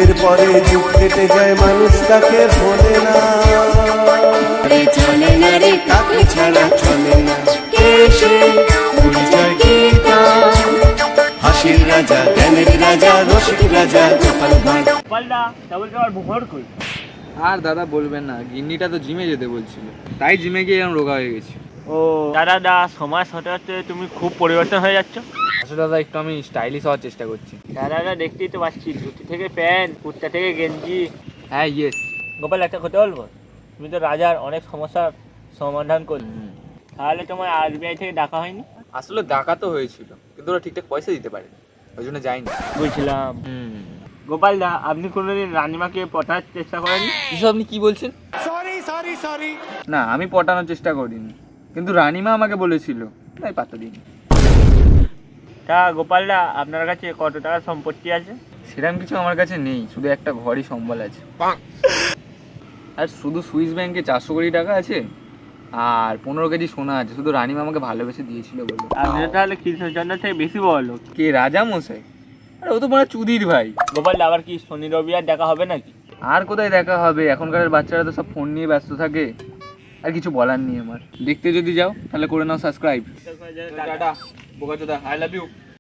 যুগের পরে যুগ কেটে যায়, মানুষ তাকে ভোলে না। চলে না রে কাকে ছাড়া চলে না, কে সে পরিচয় কি তার? হাসির রাজা, জ্ঞানের রাজা, রসিক রাজা গোপাল ভাঁড়। পাল্টা তারপর আমার ভোর কই। আর দাদা বলবেন না, গিন্নিটা তো জিমে যেতে বলছিল, তাই জিমে গিয়ে এরকম রোগা হয়ে গেছি। ও দাদা সময় সাথে সাথে তুমি খুব পরিবর্তন হয়ে যাচ্ছ। আসলে দাদা একটু আমি স্টাইলিশ হওয়ার চেষ্টা করছি। দাদা দেখতেই তো পাচ্ছি, ধুতি থেকে প্যান্ট, কুর্তা থেকে গেঞ্জি। হ্যাঁ ইয়েস। গোপাল একটা কথা বলবো, তুমি তো রাজার অনেক সমস্যার সমাধান করলে, তাহলে তোমার আরবিআই থেকে ডাকা হয়নি? আসলে ডাকা তো হয়েছিল, কিন্তু ওরা ঠিকঠাক পয়সা দিতে পারেনি, ওই জন্য যাইনি। বুঝলাম। গোপাল দা, আপনি কোনোদিন রানিমাকে পটানোর চেষ্টা করেননি? এসব আপনি কি বলছেন? না, আমি পটানোর চেষ্টা করিনি, কিন্তু রানীমা আমাকে বলেছিল, তাই পাত্তা দিইনি। তা গোপাল দা, আপনার কাছে কত টাকা সম্পত্তি আছে? সেরকম কিছু আমার কাছে নেই, শুধু একটা ঘরই সম্বল আছে। আর শুধু সুইস ব্যাংকে 400 কোটি টাকা আছে, আর 15 কেজি সোনা আছে, শুধু রানীমা আমাকে ভালোবেসে দিয়েছিল বলে। আপনি তো তাহলে কৃষ্ণচন্দ্র থেকে বেশি বড় লোক। কে, রাজা মশাই? আরে ও তো মনে হয় চুদির ভাই। গোপাল দা, আবার কি শনি রবি আর দেখা হবে নাকি? আর কোথায় দেখা হবে, এখনকার বাচ্চারা তো সব ফোন নিয়ে ব্যস্ত থাকে। আর কিছু বলার নেই আমার। দেখতে যদি যাও তাহলে করে নাও সাবস্ক্রাইব। টাটা বোকাচোদা, আই লাভ ইউ।